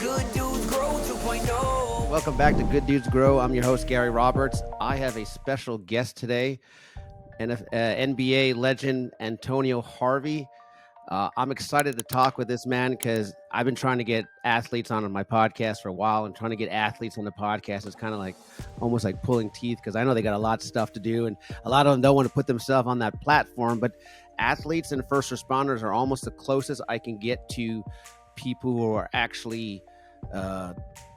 Good Dudes Grow 2.0. Welcome back to Good Dudes Grow. I'm your host, Gary Roberts. I have a special guest today, NBA legend Antonio Harvey. I'm excited to talk with this man because I've been trying to get athletes on my podcast for a while, and trying to get athletes on the podcast is kind of like almost like pulling teeth because I know they got a lot of stuff to do, and a lot of them don't want to put themselves on that platform. But athletes and first responders are almost the closest I can get to people who are actually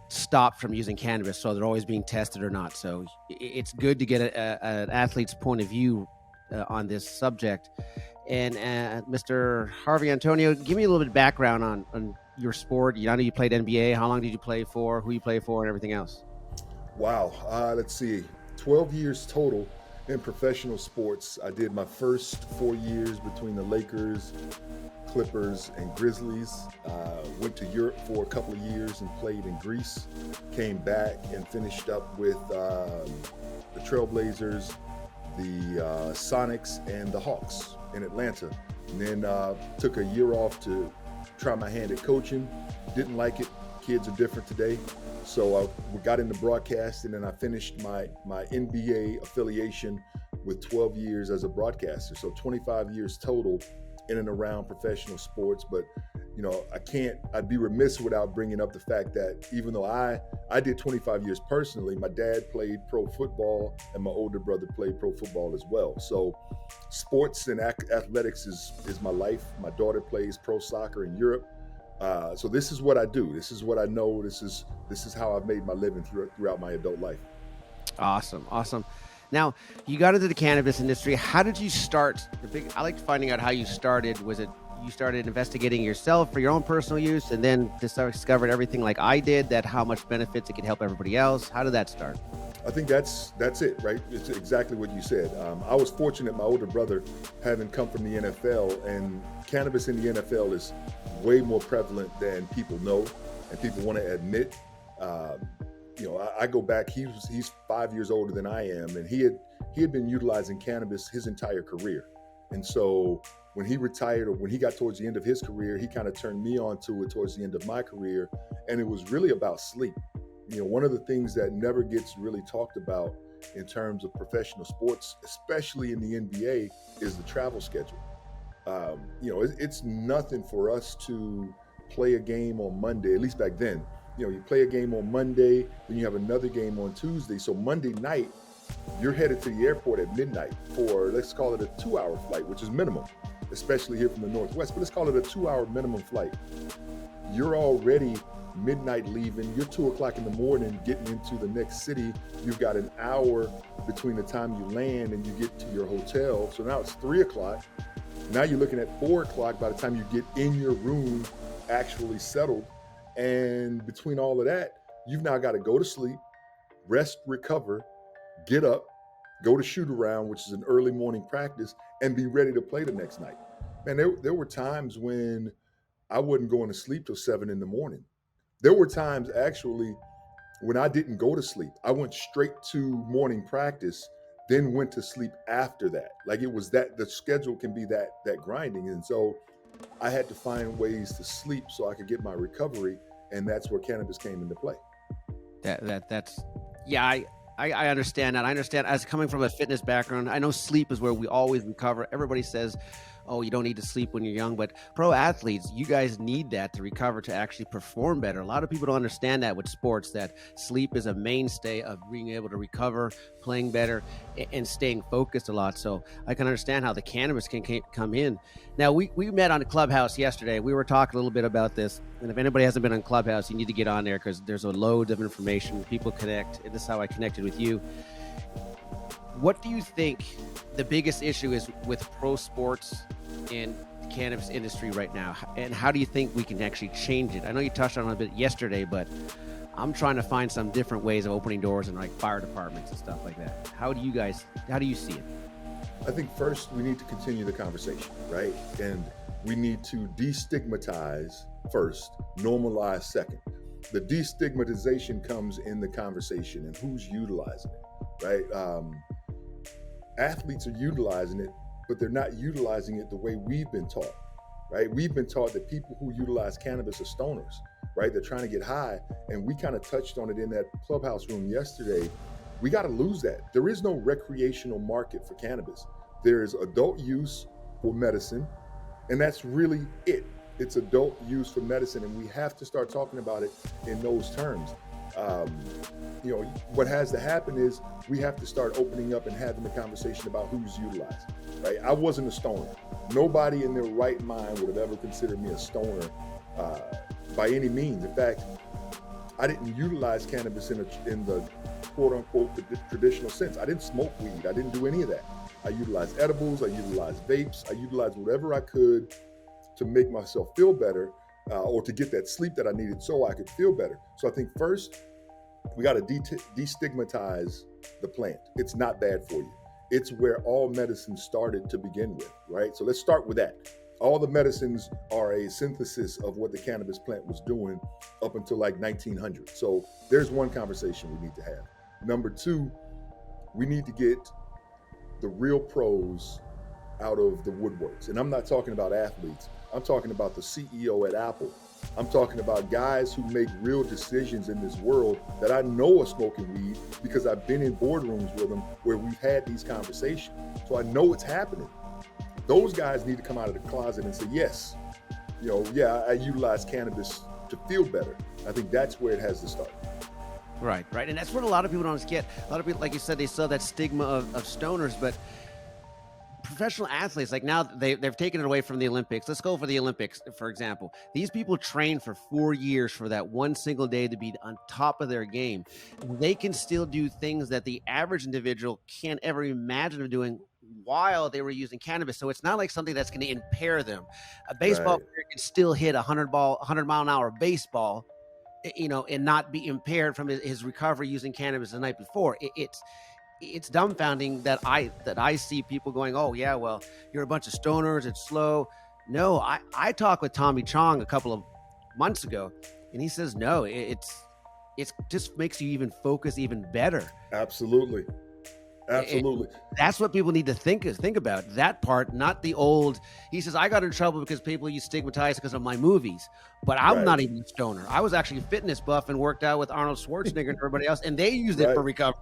stopped from using cannabis, so they're always being tested or not. So it's good to get an athlete's point of view on this subject. And Mr. Harvey, Antonio, give me a little bit of background on your sport. I know you played NBA. How long did you play for? Who you play for, and everything else? Wow. Let's see. 12 years total in professional sports. I did my first 4 years between the Lakers, Clippers, and Grizzlies. Went to Europe for a couple of years and played in Greece. Came back and finished up with the Trailblazers, the Sonics, and the Hawks in Atlanta. And then took a year off to try my hand at coaching. Didn't like it. Kids are different today. So I got into broadcast, and then I finished my NBA affiliation with 12 years as a broadcaster. So 25 years total in and around professional sports. But I'd be remiss without bringing up the fact that even though I did 25 years personally, my dad played pro football and my older brother played pro football as well. So sports and athletics is my life. My daughter plays pro soccer in Europe. So this is what I do. This is what I know. This is how I've made my living throughout my adult life. Awesome. Now, you got into the cannabis industry. How did you start? I like finding out how you started. Was it you started investigating yourself for your own personal use, and then discovered everything like I did, that how much benefits it could help everybody else? How did that start? I think that's it, right? It's exactly what you said. I was fortunate, my older brother having come from the NFL, and cannabis in the NFL is way more prevalent than people know and people want to admit. I go back, he's 5 years older than I am, and he had been utilizing cannabis his entire career. And so when he retired, or when he got towards the end of his career, he kind of turned me on to it towards the end of my career. And it was really about sleep. One of the things that never gets really talked about in terms of professional sports, especially in the NBA, is the travel schedule. It's nothing for us to play a game on Monday, at least back then. You play a game on Monday, then you have another game on Tuesday. So Monday night, you're headed to the airport at midnight for, let's call it a 2-hour flight, which is minimum, especially here from the Northwest, but let's call it a 2-hour minimum flight. You're already midnight leaving, you're 2:00 in the morning getting into the next city. You've got an hour between the time you land and you get to your hotel. So now it's 3:00. Now you're looking at 4:00 by the time you get in your room actually settled. And between all of that, you've now got to go to sleep, rest, recover, get up, go to shoot around, which is an early morning practice, and be ready to play the next night. Man, there were times when I wasn't going to sleep till 7 in the morning. There were times actually when I didn't go to sleep. I went straight to morning practice, then went to sleep after that. Like it was that the schedule can be that grinding. And so I had to find ways to sleep so I could get my recovery, and that's where cannabis came into play. I understand that. I understand, as coming from a fitness background, I know sleep is where we always recover. Everybody says, oh, you don't need to sleep when you're young, but pro athletes, you guys need that to recover, to actually perform better. A lot of people don't understand that with sports, that sleep is a mainstay of being able to recover, playing better, and staying focused a lot. So I can understand how the cannabis can come in. Now, we met on the Clubhouse yesterday. We were talking a little bit about this, and if anybody hasn't been on Clubhouse, you need to get on there because there's a load of information. People connect, and this is how I connected with you. What do you think the biggest issue is with pro sports and the cannabis industry right now? And how do you think we can actually change it? I know you touched on it a bit yesterday, but I'm trying to find some different ways of opening doors in like fire departments and stuff like that. How do you see it? I think first we need to continue the conversation, right? And we need to destigmatize first, normalize second. The destigmatization comes in the conversation and who's utilizing it, right? Athletes are utilizing it, but they're not utilizing it the way we've been taught, right? We've been taught that people who utilize cannabis are stoners. right? They're trying to get high. And we kind of touched on it in that clubhouse room yesterday. We got to lose that. There is no recreational market for cannabis. There is adult use for medicine, and that's really it. It's adult use for medicine, and we have to start talking about it in those terms. What has to happen is we have to start opening up and having the conversation about who's utilized, right? I wasn't a stoner. Nobody in their right mind would have ever considered me a stoner by any means. In fact, I didn't utilize cannabis in the quote unquote traditional sense. I didn't smoke weed. I didn't do any of that. I utilized edibles. I utilized vapes. I utilized whatever I could to make myself feel better or to get that sleep that I needed so I could feel better. So I think first, we got to destigmatize the plant. It's not bad for you. It's where all medicine started to begin with, right? So let's start with that. All the medicines are a synthesis of what the cannabis plant was doing up until like 1900. So there's one conversation we need to have. Number two, we need to get the real pros out of the woodworks. And I'm not talking about athletes. I'm talking about the CEO at Apple. I'm talking about guys who make real decisions in this world that I know are smoking weed because I've been in boardrooms with them where we've had these conversations. So I know it's happening. Those guys need to come out of the closet and say, yes, I utilize cannabis to feel better. I think that's where it has to start. Right. And that's what a lot of people don't get. A lot of people, like you said, they saw that stigma of stoners, but professional athletes, like now they've taken it away from the Olympics. Let's go for the Olympics, for example. These people train for 4 years for that one single day to be on top of their game. They can still do things that the average individual can't ever imagine of doing while they were using cannabis. So it's not like something that's going to impair them. A baseball player can still hit 100 mile an hour baseball, and not be impaired from his recovery using cannabis the night before. It's dumbfounding that I see people going, oh yeah, well, you're a bunch of stoners, it's slow. No, I talked with Tommy Chong a couple of months ago, and he says, no, it's just makes you even focus even better. Absolutely. That's what people need to think about, that part, not the old. He says, I got in trouble because people used stigmatized because of my movies, but I'm not even a stoner. I was actually a fitness buff and worked out with Arnold Schwarzenegger and everybody else, and they used it for recovery.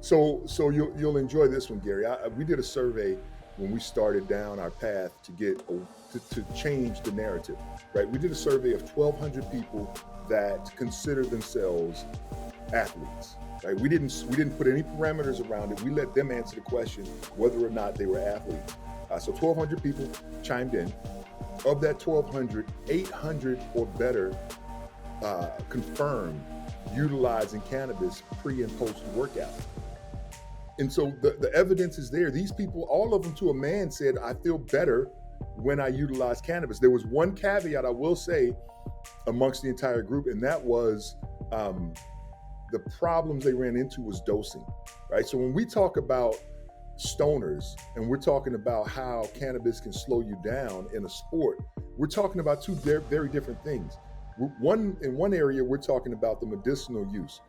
So you'll enjoy this one, Gary. We did a survey when we started down our path to get to change the narrative, right? We did a survey of 1,200 people that consider themselves athletes, right? We didn't put any parameters around it. We let them answer the question whether or not they were athletes. So 1,200 people chimed in. Of that 1,200, 800 or better confirmed utilizing cannabis pre and post workout. And so the evidence is there. These people, all of them to a man, said, I feel better when I utilize cannabis. There was one caveat I will say amongst the entire group, and that was the problems they ran into was dosing, right? So when we talk about stoners and we're talking about how cannabis can slow you down in a sport, we're talking about two very different things. In one area, we're talking about the medicinal use,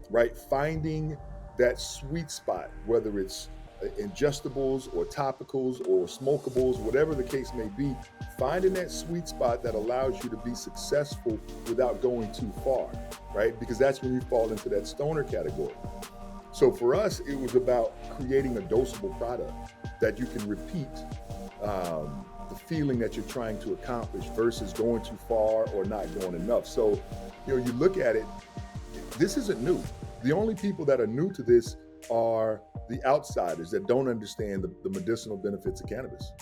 right? Finding that sweet spot, whether it's ingestibles or topicals or smokables, whatever the case may be, finding that sweet spot that allows you to be successful without going too far, right? Because that's when you fall into that stoner category. So for us, it was about creating a dosable product that you can repeat the feeling that you're trying to accomplish versus going too far or not going enough. So, you look at it, this isn't new. The only people that are new to this are the outsiders that don't understand the medicinal benefits of cannabis.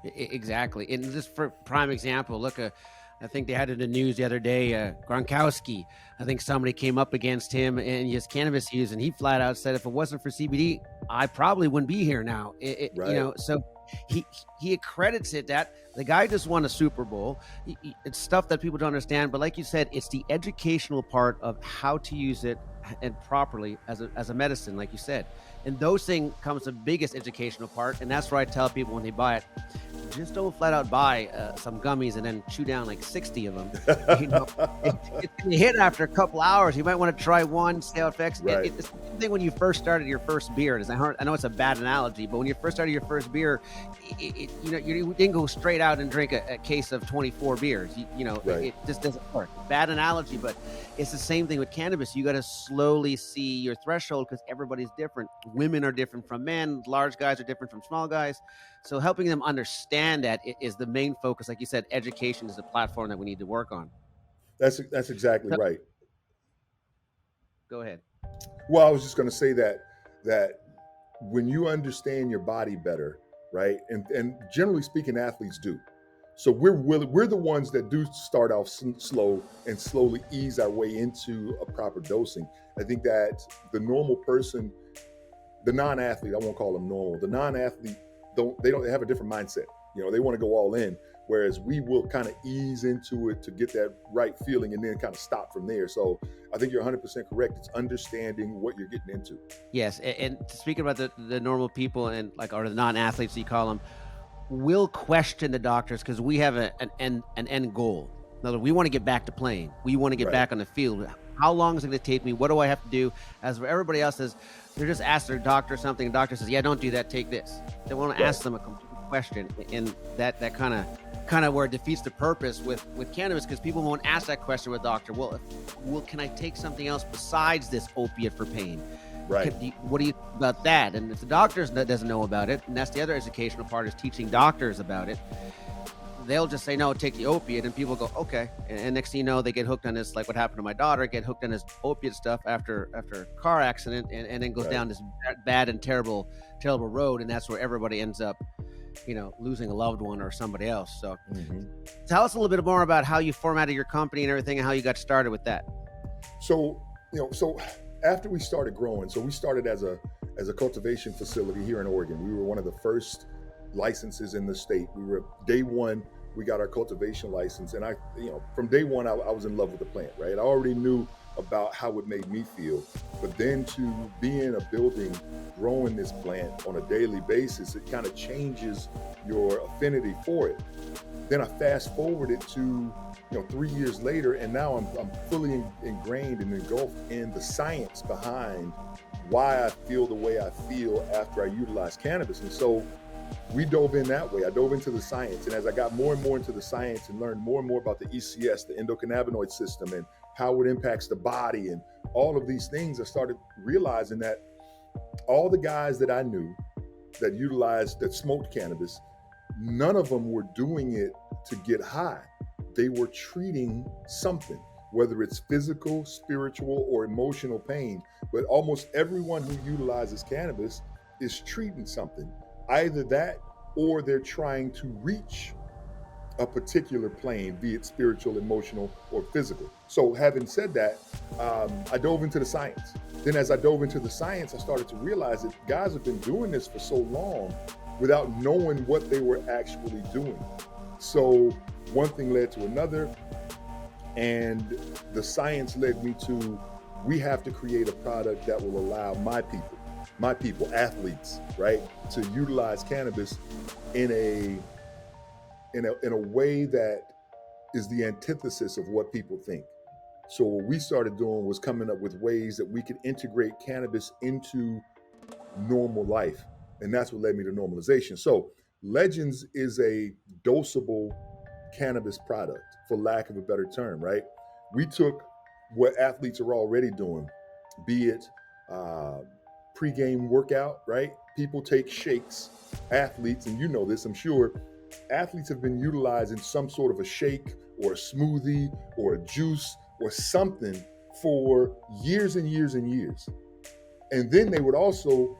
Exactly. And just for prime example, look, I think they had it in the news the other day, Gronkowski, I think somebody came up against him and his cannabis use, and he flat out said, if it wasn't for CBD, I probably wouldn't be here now. So he accredits it that the guy just won a Super Bowl. It's stuff that people don't understand. But like you said, it's the educational part of how to use it, and properly as a medicine, like you said. And those things comes the biggest educational part. And that's where I tell people when they buy it, just don't flat out buy some gummies and then chew down like 60 of them. You know, it's going to hit after a couple hours. You might want to try one, see how it affects. Right. It's the same thing when you first started your first beer. I know it's a bad analogy, but when you first started your first beer, you know, you didn't go straight out and drink a case of 24 beers. You know, Right. it just doesn't work. Bad analogy, but it's the same thing with cannabis. You got to slowly see your threshold because everybody's different. Women are different from men. Large guys are different from small guys. So helping them understand that is the main focus. Like you said, education is the platform that we need to work on. That's exactly So, right. go ahead. Well, I was just going to say that when you understand your body better, right? And generally speaking, athletes do. So we're the ones that do start off slow and slowly ease our way into a proper dosing. I think that the normal person, the non-athlete, I won't call them normal. The non-athlete they have a different mindset. You know, they want to go all in, whereas we will kind of ease into it to get that right feeling and then kind of stop from there. So I think you're 100% correct. It's understanding what you're getting into. Yes, and speaking about the normal people and like or the non-athletes, you call them, will question the doctors because we have an end goal. In other words, we want to get back to playing. We want to get Right. back on the field. How long is it going to take me? What do I have to do? As for everybody else says, they're just ask their doctor something. The doctor says, "Yeah, don't do that. Take this." They want to Right. ask them a complete question, and that kind of where it defeats the purpose with cannabis because people won't ask that question with doctor. Well, can I take something else besides this opiate for pain? Right. What do you think about that? And if the doctor doesn't know about it, and that's the other educational part is teaching doctors about it, they'll just say, no, take the opiate. And people go, okay. And next thing you know, they get hooked on this, like what happened to my daughter, get hooked on this opiate stuff after a car accident and then goes Right. down this bad and terrible road. And that's where everybody ends up, you know, losing a loved one or somebody else. So tell us a little bit more about how you formatted your company and everything and how you got started with that. So, so after we started growing, so we started as a cultivation facility here in Oregon. We were one of the first licenses in the state. We were day one, we got our cultivation license. And from day one, I was in love with the plant, right? I already knew about how it made me feel, but then to be in a building growing this plant on a daily basis, it kind of changes your affinity for it. Then I fast forwarded to 3 years later, and now I'm fully ingrained and engulfed in the science behind why I feel the way I feel after I utilize cannabis. And so we dove in that way. I dove into the science. And as I got more and more into the science and learned more and more about the ECS, the endocannabinoid system, and how it impacts the body and all of these things, I started realizing that all the guys that I knew that smoked cannabis, none of them were doing it to get high. They were treating something, whether it's physical, spiritual, or emotional pain. But almost everyone who utilizes cannabis is treating something. Either that or they're trying to reach a particular plane, be it spiritual, emotional, or physical. So having said that, I dove into the science. Then as I dove into the science, I started to realize that guys have been doing this for so long without knowing what they were actually doing. So one thing led to another, and the science led me to, we have to create a product that will allow my people, athletes, right, to utilize cannabis in a way that is the antithesis of what people think. So what we started doing was coming up with ways that we could integrate cannabis into normal life. And that's what led me to normalization. So Legends is a dosable cannabis product, for lack of a better term, right? We took what athletes are already doing, be it pre-game workout, right? People take shakes, athletes, and you know this, I'm sure, athletes have been utilizing some sort of a shake or a smoothie or a juice or something for years and years and years. And then they would also,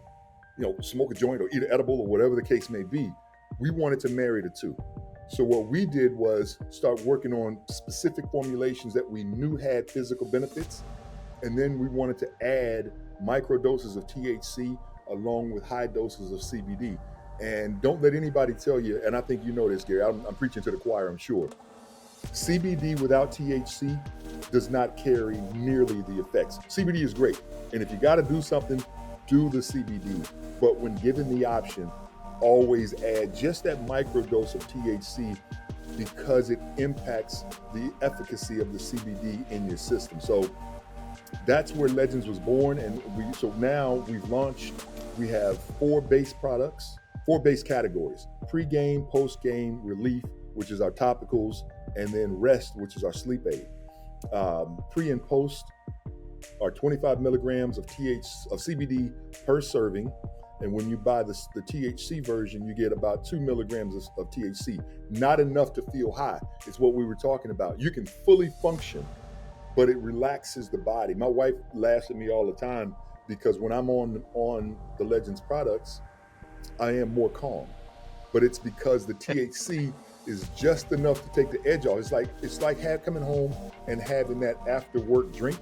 smoke a joint or eat an edible or whatever the case may be. We wanted to marry the two. So what we did was start working on specific formulations that we knew had physical benefits. And then we wanted to add micro doses of THC along with high doses of CBD. And don't let anybody tell you, and I think you know this, Gary, I'm preaching to the choir, I'm sure. CBD without THC does not carry nearly the effects. CBD is great. And if you got to do something, do the CBD. But when given the option, always add just that micro dose of THC because it impacts the efficacy of the CBD in your system. So that's where Legends was born. And now we've launched, we have 4 base products, 4 base categories: pre-game, post-game, relief, which is our topicals, and then rest, which is our sleep aid. Pre and post are 25 milligrams of CBD per serving. And when you buy the THC version, you get about 2 milligrams of THC. Not enough to feel high. It's what we were talking about. You can fully function, but it relaxes the body. My wife laughs at me all the time because when I'm on the Legends products, I am more calm. But it's because the THC is just enough to take the edge off. It's like coming home and having that after work drink,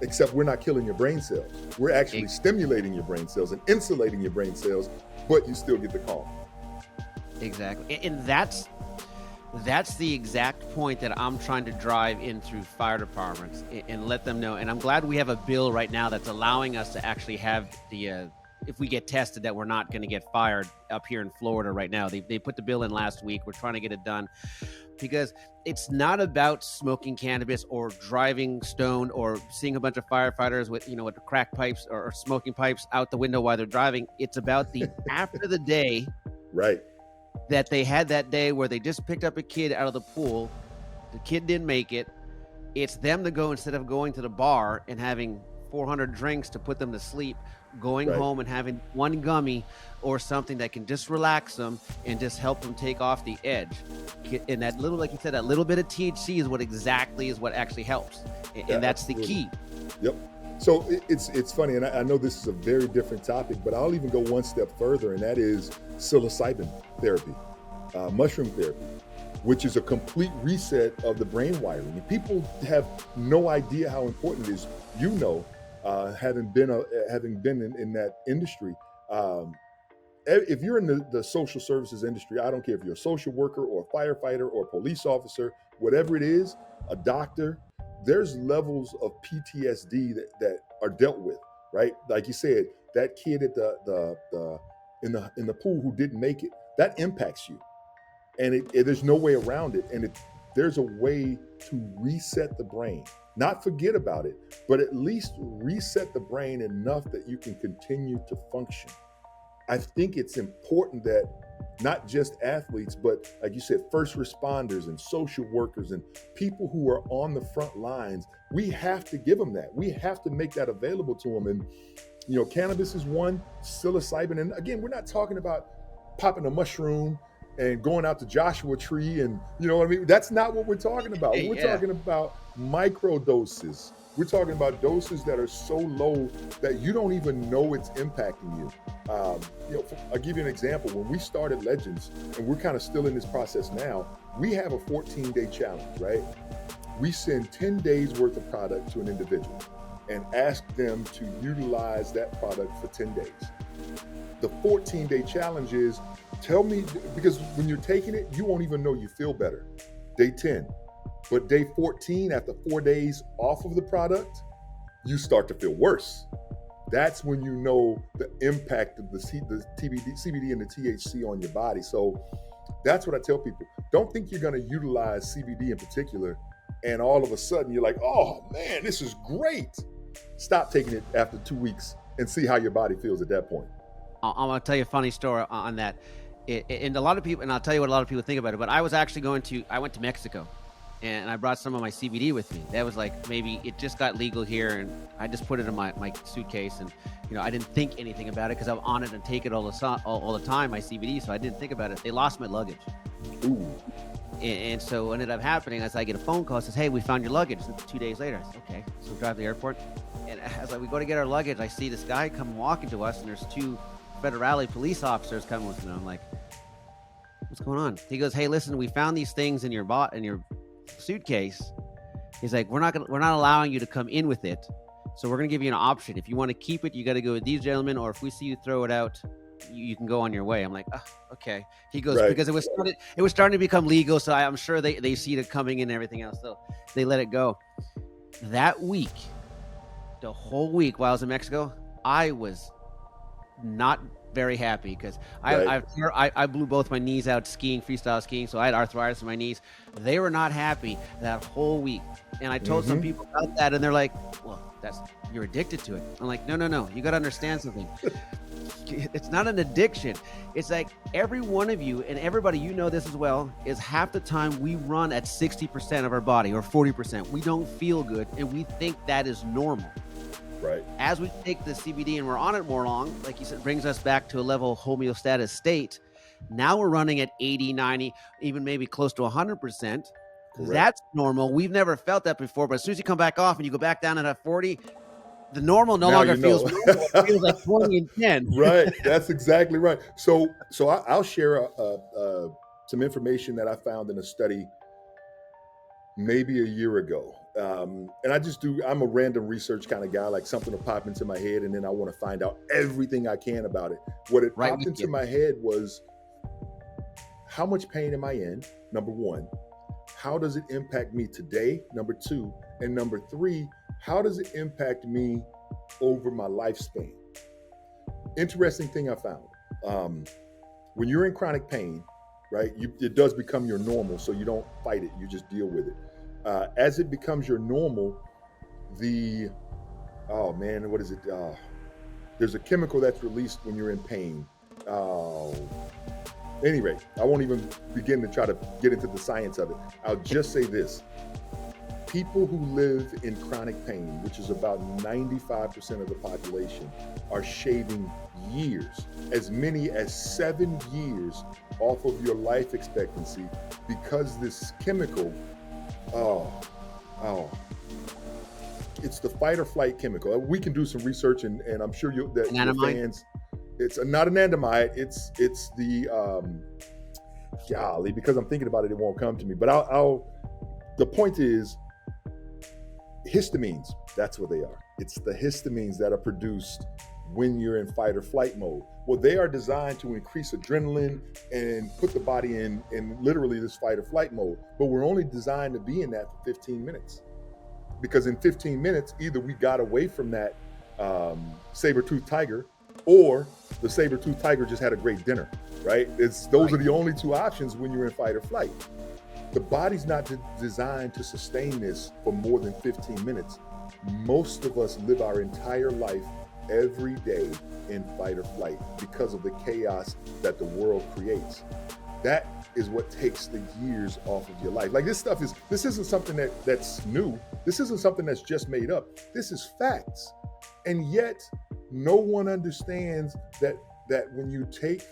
except we're not killing your brain cells. We're actually stimulating your brain cells and insulating your brain cells, but you still get the calm. Exactly. And that's the exact point that I'm trying to drive in through fire departments and let them know. And I'm glad we have a bill right now that's allowing us to actually have the if we get tested, that we're not going to get fired up here in Florida right now. They put the bill in last week. We're trying to get it done because it's not about smoking cannabis or driving stoned or seeing a bunch of firefighters with crack pipes or smoking pipes out the window while they're driving. It's about the after the day, right, that they had that day where they just picked up a kid out of the pool. The kid didn't make it. It's them to go, instead of going to the bar and having 400 drinks to put them to sleep, going home and having one gummy or something that can just relax them and just help them take off the edge. And that little, like you said, that little bit of THC is what actually helps. And that's the key. Yep. So it's funny, and I know this is a very different topic, but I'll even go one step further, and that is psilocybin therapy, mushroom therapy, which is a complete reset of the brain wiring. And people have no idea how important it is. Having been in that industry, if you're in the social services industry, I don't care if you're a social worker or a firefighter or a police officer, whatever it is, a doctor, there's levels of PTSD that are dealt with, right? Like you said, that kid at in the pool who didn't make it, that impacts you, and there's no way around it. And there's a way to reset the brain. Not forget about it, but at least reset the brain enough that you can continue to function. I think it's important that not just athletes, but like you said, first responders and social workers and people who are on the front lines, we have to give them that. We have to make that available to them. And, cannabis is one, psilocybin. And again, we're not talking about popping a mushroom and going out to Joshua Tree and, that's not what we're talking about. We're talking about micro doses. We're talking about doses that are so low that you don't even know it's impacting you. I'll give you an example. When we started Legends, and we're kind of still in this process now, we have a 14-day challenge, right? We send 10 days worth of product to an individual and ask them to utilize that product for 10 days. The 14-day challenge is, tell me, because when you're taking it, you won't even know you feel better. Day 10. But day 14, after 4 days off of the product, you start to feel worse. That's when you know the impact of the CBD and the THC on your body. So that's what I tell people. Don't think you're going to utilize CBD in particular, and all of a sudden you're like, oh man, this is great. Stop taking it after 2 weeks and see how your body feels at that point. I'm going to tell you a funny story on that. And a lot of people, and I'll tell you what a lot of people think about it, but I was actually I went to Mexico and I brought some of my CBD with me. That was like, maybe it just got legal here and I just put it in my suitcase, and I didn't think anything about it because I'm on it and take it all the time, my CBD, so I didn't think about it. They lost my luggage. Ooh. And so what ended up happening is I get a phone call, says, hey, we found your luggage. And 2 days later, I said, okay. So we drive to the airport, and as we go to get our luggage, I see this guy come walking to us, and there's 2 federale police officers coming with him. I'm like, what's going on? He goes, hey, listen, we found these things in your suitcase. He's like, we're not allowing you to come in with it, so we're gonna give you an option. If you want to keep it, you got to go with these gentlemen, or if we see you throw it out, you can go on your way. I'm like, oh, okay. He goes, Right. because it was starting to become legal. So I'm sure they see it coming in and everything else. So they let it go. That week, the whole week while I was in Mexico, I was not very happy because Right. I blew both my knees out skiing, freestyle skiing, so I had arthritis in my knees. They were not happy that whole week, and I told some people about that, and they're like, "Well, you're addicted to it." I'm like, "No, you got to understand something. It's not an addiction. It's like every one of you and everybody, you know this as well, is half the time we run at 60% of our body or 40%. We don't feel good, and we think that is normal." Right. As we take the CBD and we're on it more long, like you said, brings us back to a level homeostatic state. Now we're running at 80, 90, even maybe close to 100%. Correct. That's normal. We've never felt that before. But as soon as you come back off and you go back down at a 40, the normal no Now longer you feels know. normal. It feels like 20 and 10. Right. That's exactly right. So I'll share some information that I found in a study maybe a year ago. And I'm a random research kind of guy, like something will pop into my head and then I want to find out everything I can about it. What it Right popped with into you. my head was, how much pain am I in? Number one. How does it impact me today? Number two. And number three, how does it impact me over my lifespan? Interesting thing I found. When you're in chronic pain, right, it does become your normal, so you don't fight it, you just deal with it. As it becomes your normal, what is it? There's a chemical that's released when you're in pain. Anyway, I won't even begin to try to get into the science of it. I'll just say this. People who live in chronic pain, which is about 95% of the population, are shaving years, as many as 7 years off of your life expectancy, because this chemical, it's the fight or flight chemical. We can do some research, and I'm sure your fans. It's not an anandamide. It's the golly, because I'm thinking about it, it won't come to me. But the point is, histamines, that's what they are. It's the histamines that are produced when you're in fight or flight mode. Well, they are designed to increase adrenaline and put the body in literally this fight or flight mode. But we're only designed to be in that for 15 minutes. Because in 15 minutes, either we got away from that saber-toothed tiger, or the saber-toothed tiger just had a great dinner, right? Those are the only two options when you're in fight or flight. The body's not designed to sustain this for more than 15 minutes. Most of us live our entire life every day in fight or flight because of the chaos that the world creates. That is what takes the years off of your life. Like this isn't something that's new. This isn't something that's just made up. This is facts. And yet no one understands that when you take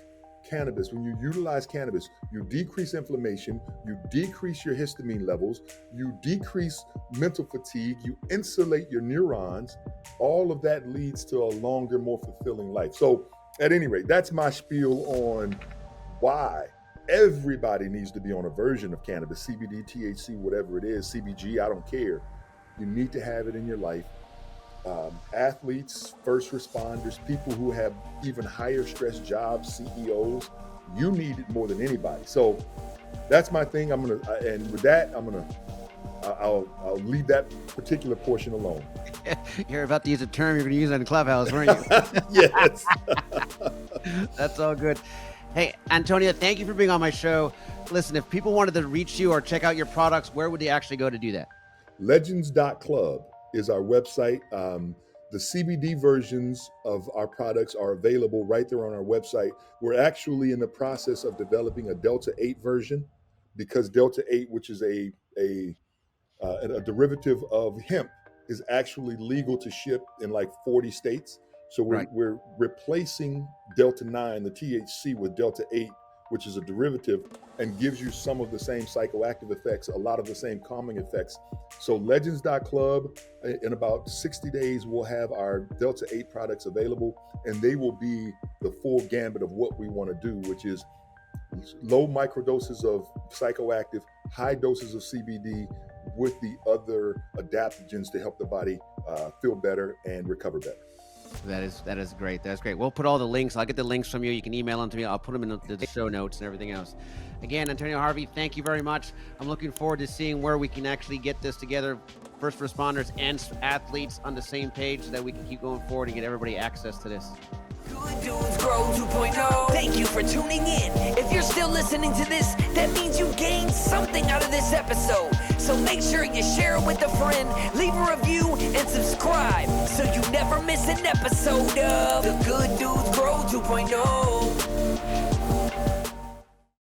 cannabis, when you utilize cannabis, you decrease inflammation, you decrease your histamine levels, you decrease mental fatigue, you insulate your neurons. All of that leads to a longer, more fulfilling life. So at any rate, that's my spiel on why everybody needs to be on a version of cannabis, CBD, THC, whatever it is, CBG, I don't care. You need to have it in your life. Athletes, first responders, people who have even higher stress jobs, CEOs, you need it more than anybody. So that's my thing. I'll leave that particular portion alone. You're about to use a term you're going to use on Clubhouse, weren't you? Yes. That's all good. Hey, Antonio, thank you for being on my show. Listen, if people wanted to reach you or check out your products, where would they actually go to do that? Legends.club is our website. The CBD versions of our products are available right there on our website. We're actually in the process of developing a Delta 8 version, because Delta 8, which is a derivative of hemp, is actually legal to ship in like 40 states. So we're replacing Delta 9, the THC, with Delta 8, which is a derivative and gives you some of the same psychoactive effects, a lot of the same calming effects. So legends.club, in about 60 days, we'll have our Delta 8 products available, and they will be the full gambit of what we want to do, which is low microdoses of psychoactive, high doses of CBD with the other adaptogens to help the body feel better and recover better. That is great. That's great. We'll put all the links. I'll get the links from you. You can email them to me. I'll put them in the show notes and everything else. Again, Antonio Harvey, thank you very much. I'm looking forward to seeing where we can actually get this together, first responders and athletes on the same page, so that we can keep going forward and get everybody access to this. Good Dudes Grow 2.0. Thank you for tuning in. If you're still listening to this, that means you gained something out of this episode. So make sure you share it with a friend, leave a review, and subscribe so you never miss an episode of The Good Dudes Grow 2.0.